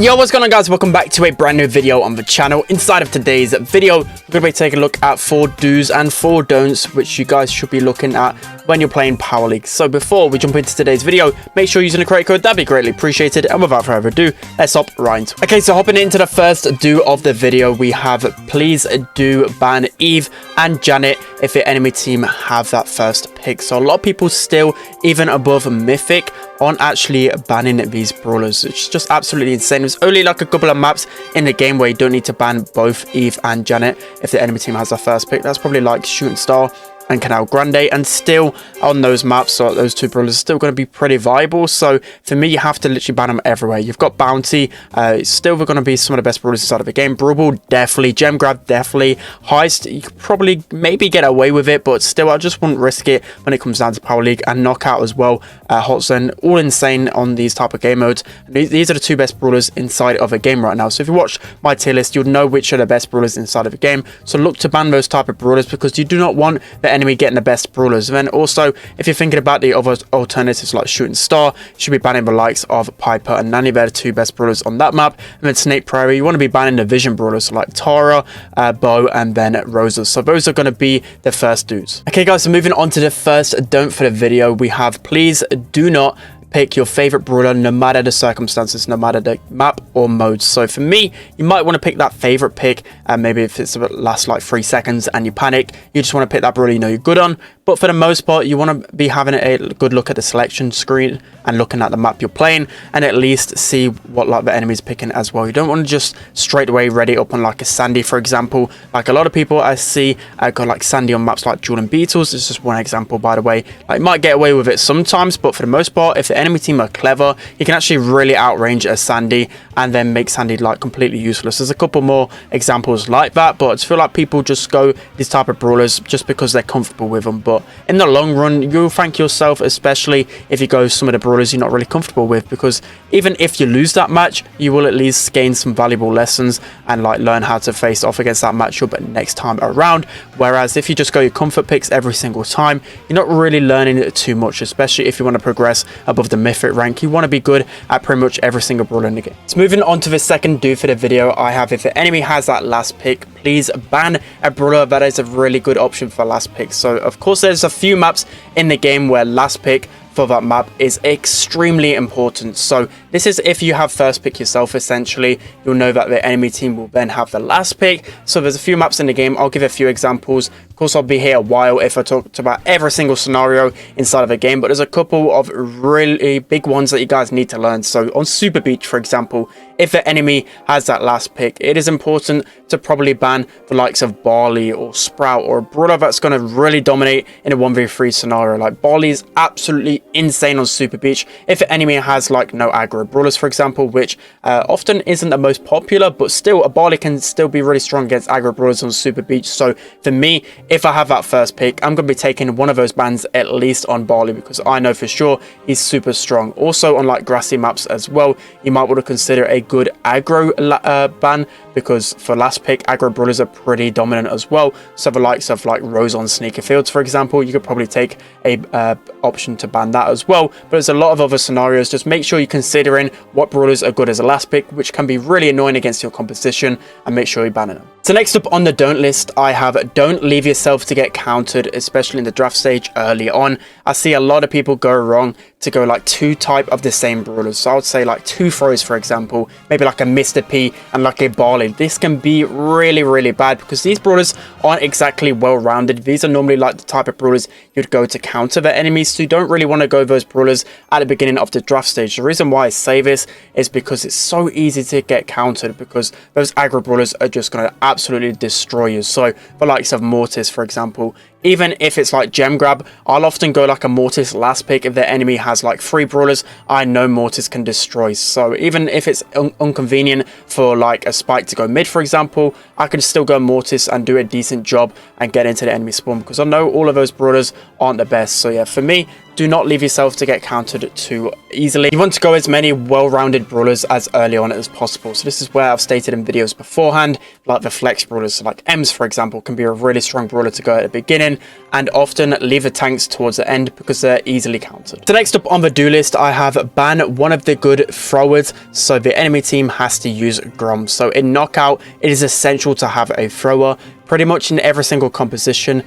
Yo, what's going on, guys? Welcome back to a brand new video on the channel. Inside of today's video, we're going to be taking a look at 4 do's and 4 don'ts which you guys should be looking at when you're playing Power League. So before we jump into today's video, make sure you're using the creator code. That'd be greatly appreciated. And without further ado, let's hop right into it. Okay, so hopping into the first do of the video, we have please do ban Eve and Janet if your enemy team have that first pick. So a lot of people still, even above Mythic, aren't actually banning these brawlers. It's just absolutely insane. There's only like a couple of maps in the game where you don't need to ban both Eve and Janet if the enemy team has their first pick. That's probably like Shooting Star and Canal Grande, and still on those maps, so those 2 brawlers are still going to be pretty viable. So for me, you have to literally ban them everywhere. You've got Bounty, it's still going to be some of the best brawlers inside of the game. Brawl, definitely. Gem Grab, definitely. Heist, you could probably maybe get away with it, but still, I just wouldn't risk it when it comes down to Power League. And Knockout as well, Hot Zone, all insane on these type of game modes. These are the 2 best brawlers inside of a game right now. So if you watch my tier list, you'll know which are the best brawlers inside of a game. So look to ban those type of brawlers because you do not want the enemy getting the best brawlers. And then also, if you're thinking about the other alternatives like Shooting Star, you should be banning the likes of Piper and Nanny. They're the 2 best brawlers on that map. And then Snake Prairie, you want to be banning the Vision brawlers like Tara, Bo, and then Rosa. So those are going to be the first dudes. Okay, guys, so moving on to the first don't for the video, we have please do not pick your favorite brawler no matter the circumstances, no matter the map or mode. So for me, you might want to pick that favorite pick, and maybe if it's lasts like 3 seconds and you panic, you just want to pick that brawler you know you're good on. But for the most part, you want to be having a good look at the selection screen and looking at the map you're playing, and at least see what like the enemy's picking as well. You don't want to just straight away ready up on like a Sandy, for example. Like a lot of people I see got like Sandy on maps like Jordan Beetles. It's just one example, by the way. Like, might get away with it sometimes, but for the most part, if the enemy team are clever, you can actually really outrange a Sandy and then make Sandy like completely useless. There's a couple more examples like that, but I feel like people just go these type of brawlers just because they're comfortable with them. But in the long run, you'll thank yourself, especially if you go some of the brawlers you're not really comfortable with, because even if you lose that match, you will at least gain some valuable lessons and like learn how to face off against that matchup next time around. Whereas if you just go your comfort picks every single time, you're not really learning too much, especially if you want to progress above the Mythic rank. You want to be good at pretty much every single brawler in the game. So moving on to the second do for the video, I have if the enemy has that last pick, please ban a brawler that is a really good option for last pick. So of course, there's a few maps in the game where last pick for that map is extremely important. So this is if you have first pick yourself, essentially you'll know that the enemy team will then have the last pick. So there's a few maps in the game. I'll give a few examples. Of course, I'll be here a while if I talked about every single scenario inside of a game, but there's a couple of really big ones that you guys need to learn. So on Super Beach, for example, if the enemy has that last pick, it is important to probably ban the likes of Barley or Sprout or a brawler that's going to really dominate in a 1v3 scenario. Like Barley is absolutely insane on Super Beach if the enemy has like no aggro brawlers, for example, which often isn't the most popular, but still a Barley can still be really strong against aggro brawlers on Super Beach. So for me, if I have that first pick, I'm going to be taking one of those bans at least on Barley, because I know for sure he's super strong. Also on like grassy maps as well, you might want to consider a good aggro ban, because for last pick, aggro brawlers are pretty dominant as well. So the likes of like Rose on Sneaker Fields, for example, you could probably take a option to ban that as well. But there's a lot of other scenarios. Just make sure you're considering what brawlers are good as a last pick, which can be really annoying against your competition, and make sure you're banning them. So next up on the don't list, I have don't leave yourself to get countered, especially in the draft stage early on. I see a lot of people go wrong to go like 2 type of the same brawlers. So I would say like 2 throws, for example, maybe like a Mr. P and like a Barley. This can be really, really bad because these brawlers aren't exactly well-rounded. These are normally like the type of brawlers you'd go to counter the enemies. So you don't really want to go those brawlers at the beginning of the draft stage. The reason why I say this is because it's so easy to get countered, because those aggro brawlers are just going to absolutely destroy you. So the likes of Mortis, for example, even if it's like Gem Grab, I'll often go like a Mortis last pick. If the enemy has like 3 brawlers, I know Mortis can destroy. So even if it's inconvenient for like a Spike to go mid, for example, I can still go Mortis and do a decent job and get into the enemy spawn, because I know all of those brawlers aren't the best. So yeah, for me, do not leave yourself to get countered too easily. You want to go as many well-rounded brawlers as early on as possible. So this is where I've stated in videos beforehand, like the flex brawlers, so like Ems, for example, can be a really strong brawler to go at the beginning, and often leave the tanks towards the end because they're easily countered. So next up on the do list, I have ban one of the good throwers, so the enemy team has to use Grom. So in Knockout, it is essential to have a thrower pretty much in every single composition,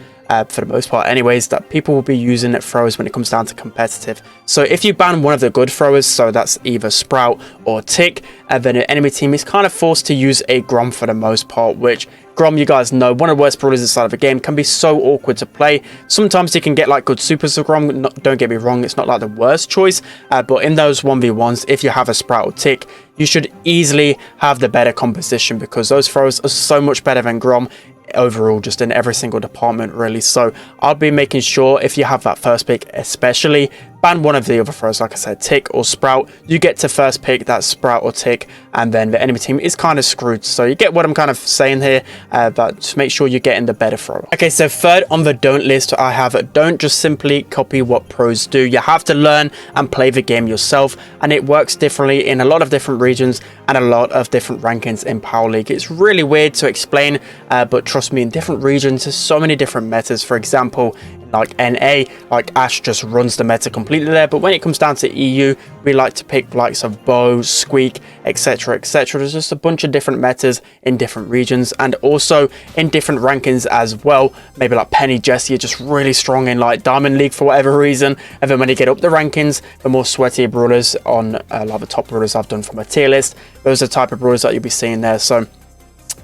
for the most part anyways, that people will be using throwers when it comes down to competitive. So if you ban one of the good throwers, so that's either Sprout or Tick, then an enemy team is kind of forced to use a Grom for the most part, which Grom, you guys know, one of the worst brawlers inside of the game, can be so awkward to play. Sometimes you can get like good supers of Grom, don't get me wrong, it's not like the worst choice, but in those 1v1s, if you have a Sprout or Tick, you should easily have the better composition, because those throwers are so much better than Grom overall, just in every single department really. So I'll be making sure, if you have that first pick especially, ban one of the other throwers, like I said, Tick or Sprout. You get to first pick that Sprout or Tick, and then the enemy team is kind of screwed. So you get what I'm kind of saying here, but just make sure you're getting the better thrower. Okay, so third on the don't list, I have don't just simply copy what pros do. You have to learn and play the game yourself, and it works differently in a lot of different regions and a lot of different rankings in Power League. It's really weird to explain, but trust me, in different regions, there's so many different metas. For example, like NA, like Ash just runs the meta completely there, but when it comes down to EU, we like to pick likes of Bo, Squeak, etc, etc. There's just a bunch of different metas in different regions, and also in different rankings as well. Maybe like Penny, Jessie are just really strong in like Diamond League for whatever reason, and then when you get up the rankings, the more sweatier brawlers on like the top brawlers I've done from a tier list, those are the type of brawlers that you'll be seeing there. So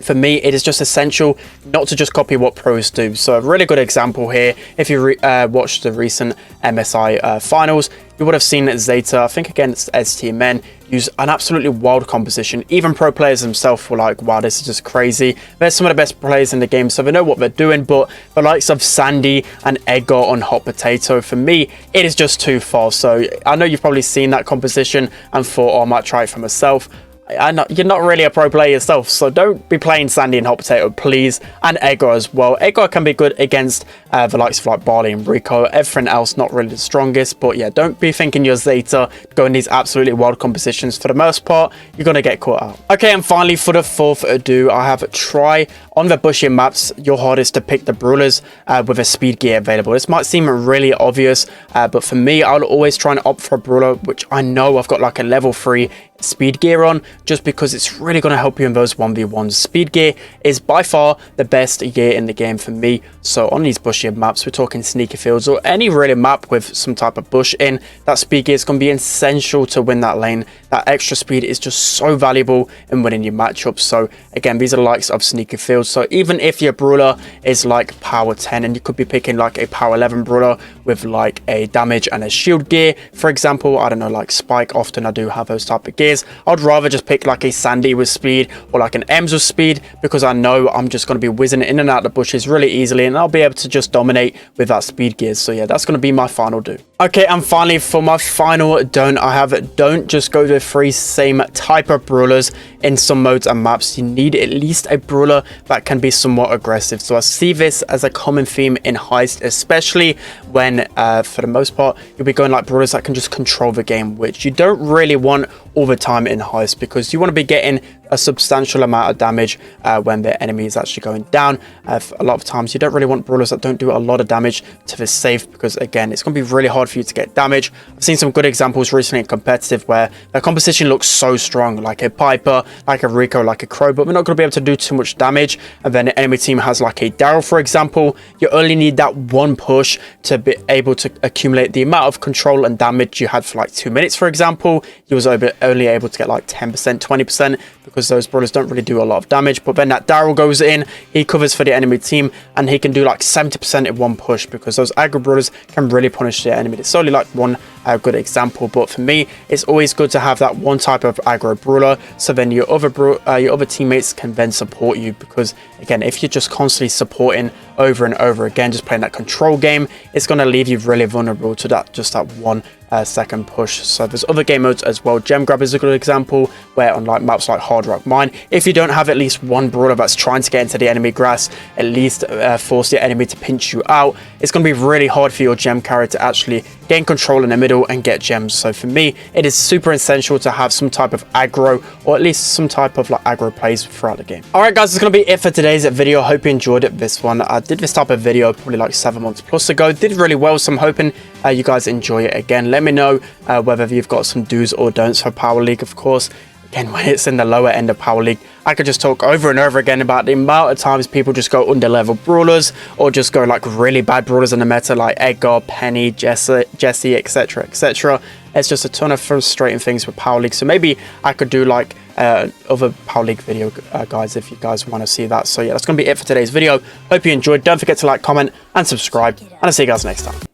for me, it is just essential not to just copy what pros do. So a really good example here, if you watched the recent MSI finals, you would have seen Zeta, I think against STMN, use an absolutely wild composition. Even pro players themselves were like, wow, this is just crazy. They're some of the best players in the game, so they know what they're doing, but the likes of Sandy and Edgar on Hot Potato, for me, it is just too far. So I know you've probably seen that composition and thought, oh, I might try it for myself. You're not really a pro player yourself, so don't be playing Sandy and Hot Potato, please. And Edgar as well. Edgar can be good against the likes of like Barley and Rico. Everything else not really the strongest, but yeah, don't be thinking you're Zeta going these absolutely wild compositions. For the most part, you're gonna get caught out. Okay, and finally for the fourth do, I have try on the bushy maps your hardest to pick the brawlers with a speed gear available. This might seem really obvious, but for me, I'll always try and opt for a brawler which I know I've got like a level 3 speed gear on, just because it's really going to help you in those 1v1s. Speed gear is by far the best gear in the game for me. So on these bushy maps, we're talking sneaky fields or any really map with some type of bush in, that speed gear is going to be essential to win that lane. That extra speed is just so valuable in winning your matchups. So again, these are the likes of sneaky fields. So even if your brawler is like power 10, and you could be picking like a power 11 brawler with like a damage and a shield gear, for example, I don't know, like Spike, often I do have those type of gears. I'd rather just pick like a Sandy with speed or like an Ems with speed, because I know I'm just going to be whizzing in and out the bushes really easily, and I'll be able to just dominate with that speed gears. So yeah, that's going to be my final do. Okay, and finally for my final don't, I have don't just go to 3 same type of brawlers in some modes and maps. You need at least a brawler that can be somewhat aggressive. So I see this as a common theme in Heist, especially when for the most part you'll be going like brawlers that can just control the game, which you don't really want all the time in Heist, because you want to be getting a substantial amount of damage when the enemy is actually going down. A lot of times you don't really want brawlers that don't do a lot of damage to the safe, because again, it's going to be really hard for you to get damage. I've seen some good examples recently in competitive where the composition looks so strong, like a Piper, like a Rico, like a Crow, but we're not going to be able to do too much damage. And then the enemy team has like a Daryl, for example. You only need that one push to be able to accumulate the amount of control and damage you had for like 2 minutes, for example. You was only able to get like 10%, 20%, because those brawlers don't really do a lot of damage. But then that Daryl goes in, he covers for the enemy team, and he can do like 70% in one push, because those aggro brawlers can really punish the enemy. It's only like one good example, but for me, it's always good to have that one type of aggro brawler, so then your other teammates can then support you. Because again, if you're just constantly supporting over and over again, just playing that control game, it's going to leave you really vulnerable to that 1 second push. So there's other game modes as well. Gem grab is a good example, where on like maps like Hard Rock Mine, if you don't have at least one brawler that's trying to get into the enemy grass, at least force the enemy to pinch you out, it's going to be really hard for your gem carrier to actually gain control in the middle and get gems. So for me, it is super essential to have some type of aggro, or at least some type of like aggro plays throughout the game. All right guys, that's going to be it for today's video. Hope you enjoyed this one. I did this type of video probably like 7 months plus ago, did really well, so I'm hoping you guys enjoy it again. Let me know whether you've got some do's or don'ts for Power League. Of course, again, when it's in the lower end of Power League, I could just talk over and over again about the amount of times people just go under level brawlers, or just go like really bad brawlers in the meta like Edgar, Penny, Jesse, etc, etc. It's just a ton of frustrating things with Power League. So maybe I could do like other Power League video, guys, if you guys want to see that. So yeah, that's going to be it for today's video. Hope you enjoyed. Don't forget to like, comment, and subscribe, and I'll see you guys next time.